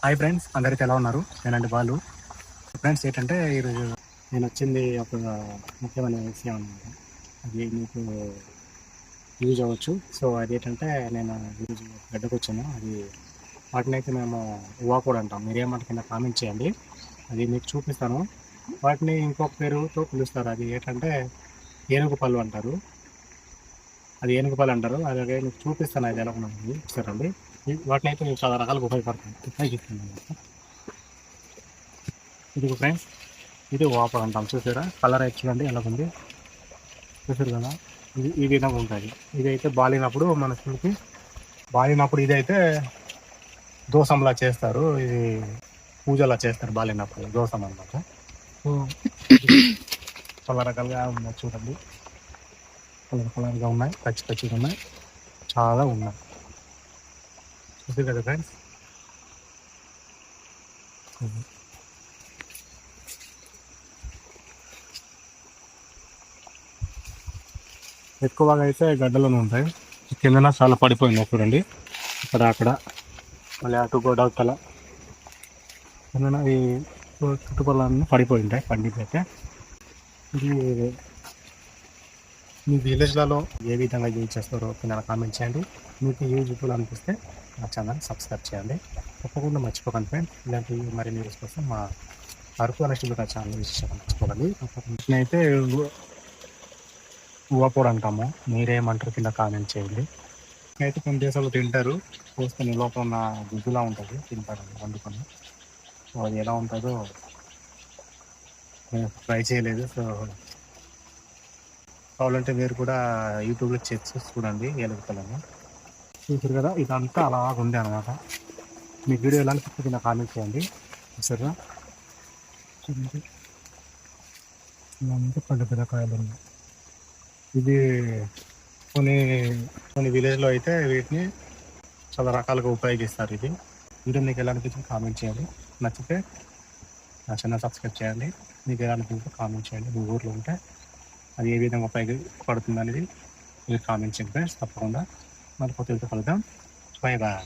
Hi friends, అందరికీ ఎలా ఉన్నారు? నేనండి బాలు. ఫ్రెండ్స్ ఏంటంటే ఈరోజు నేను వచ్చింది ఒక ముఖ్యమైన విషయం అనమాట. అది మీకు యూజ్ అవ్వచ్చు. సో అదేంటంటే నేను ఈరోజు గడ్డకు వచ్చాను. అది వాటినైతే మేము ఉవాకోడు అంటాం. మీరేమంటారు కింద కామెంట్ చేయండి. అది మీకు చూపిస్తాను. వాటిని ఇంకొక పేరుతో పిలుస్తారు. అది ఏంటంటే ఏనుగు పళ్ళు అంటారు. అది ఏనుగు పళ్ళు అంటారు. అలాగే మీకు చూపిస్తాను అది ఎలా ఉన్నది చూస్తారండి. వాటిని అయితే మీకు చాలా రకాలుగా ఉపయోగిస్తాను అనమాట. ఇది ఫ్రెండ్స్, ఇది వాపర్ అంటాం. చూసారా కలర్ అయితే చూడండి ఎలా ఉంది, చూసారు కదా. ఇది ఈ విధంగా ఉంటుంది. ఇదైతే బాలినప్పుడు మనకి బాలినప్పుడు ఇదైతే దోసంలా చేస్తారు. ఇది పూజలా చేస్తారు బాలినప్పుడు దోసం అనమాట. సో చాలా రకాలుగా ఉన్నాయి చూడండి, కలర్గా ఉన్నాయి, పచ్చిగా ఉన్నాయి, చాలా ఉన్నాయి. చూసారు కదా ఫ్రెండ్స్. ఎక్కువగా అయితే గడ్డలోనే ఉంటాయి. కిందన చాలా పడిపోయింది చూడండి, అక్కడ మళ్ళీ అటు గోడవతల కిందన ఈ చుట్టుపక్కల పడిపోయి ఉంటాయి. పండిపోతే ఇది మీ విలేజ్లలో ఏ విధంగా యూజ్ చేస్తారో కింద కామెంట్ చేయండి. మీకు యూజ్ఫుల్ అనిపిస్తే మా ఛానల్ సబ్స్క్రైబ్ చేయండి. తప్పకుండా మర్చిపోకండి ఫ్రెండ్స్. ఇలాంటి మరిన్ని న్యూస్ కోసం మా అరకు అనస్టిల్ ఛానల్ విశేషంగా మర్చిపోకండి. నేనైతే ఉవ్వపొడి అంటాము. మీరేమంటారు కింద కామెంట్ చేయండి. అయితే కొన్ని దేశాలు తింటారు, పోసుకొని లోపల ఉన్న గుజ్జులా ఉంటుంది, తింటారు వండుకొని. సో అది ఎలా ఉంటుందో నేను ట్రై చేయలేదు. సో కావాలంటే మీరు కూడా యూట్యూబ్లో చెక్ చేసి చూడండి ఎలుగుతలను. చూసారు కదా, ఇదంతా అలాగ ఉంది అనమాట. మీ వీడియో ఎలా అనిపిస్తుంది కింద కామెంట్ చేయండి. చూసారా చూడండి, ఇదంతా పెద్ద కాయలు ఉన్నాయి. ఇది కొన్ని విలేజ్లో అయితే వీటిని చాలా రకాలుగా ఉపయోగిస్తారు. ఇది వీడియో మీకు ఎలా అనిపించింది కామెంట్ చేయండి. నచ్చితే నా ఛానల్ సబ్స్క్రైబ్ చేయండి. మీకు ఎలా అనిపించిందో కామెంట్ చేయండి. మీ ఊర్లో ఉంటే అది ఏ విధంగా ఉపయోగపడుతుంది అనేది మీరు కామెంట్ చేయండి ఫ్రెండ్స్. తప్పకుండా మరి కొత్త కలుద్దాం. Bye bye.